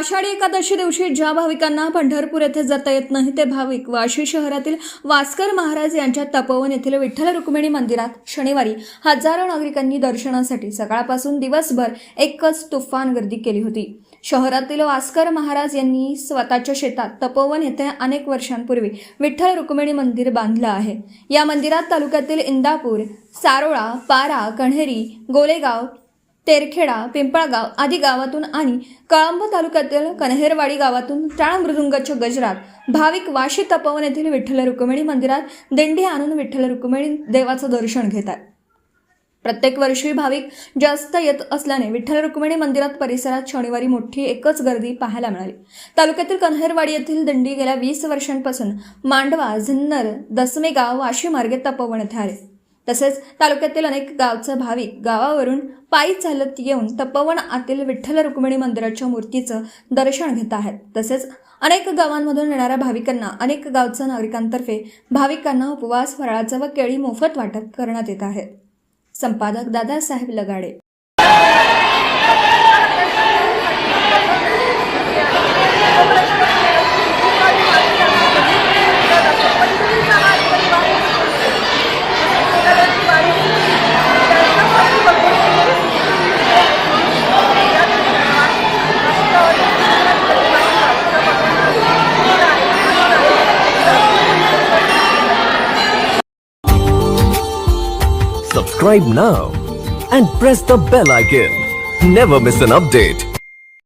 आषाढी एकादशी दिवशी ज्या भाविकांना पंढरपूर येथे जाता येत नाही ते भाविक वाशी शहरातील वास्कर महाराज यांच्या तपोवन येथील विठ्ठल रुक्मिणी मंदिरात शनिवारी हजारो नागरिकांनी दर्शनासाठी सकाळपासून दिवसभर एकच तुफान गर्दी केली होती। शहरातील वास्कर महाराज यांनी स्वतःच्या शेतात तपोवन येथे अनेक वर्षांपूर्वी विठ्ठल रुक्मिणी मंदिर बांधलं आहे। या मंदिरात तालुक्यातील इंदापूर, सारोळा, पारा, कण्हेरी, गोलेगाव, तेरखेडा, पिंपळगाव आदी गावातून आणि कळंब तालुक्यातील कन्हेरवाडी गावातून टाळ मृदुंगाच्या गजरात भाविक वाशी तपोवन येथील विठ्ठल रुक्मिणी मंदिरात दिंडी आणून विठ्ठल रुक्मिणी देवाचं दर्शन घेतात। प्रत्येक वर्षी भाविक जास्त येत असल्याने विठ्ठल रुक्मिणी मंदिरात परिसरात शनिवारी मोठी एकच गर्दी पाहायला मिळाली। तालुक्यातील कन्हेरवाडी येथील दिंडी गेल्या 20 वर्षांपासून मांडवा, जुन्नर, दसमेगाव, वाशी मार्गे तपोवन येथे आले। तसेच तालुक्यातील अनेक गावचे भाविक गावावरून पायी चालत येऊन तपोवन आतील विठ्ठल रुक्मिणी मंदिराच्या मूर्तीचं दर्शन घेत आहेत। तसेच अनेक गावांमधून येणाऱ्या भाविकांना अनेक गावच्या नागरिकांतर्फे भाविकांना उपवास, फराळाचं व केळी मोफत वाटप करण्यात येत आहे। संपादक Dadasaheb लगाडे। Subscribe now and press the bell icon. Never miss an update.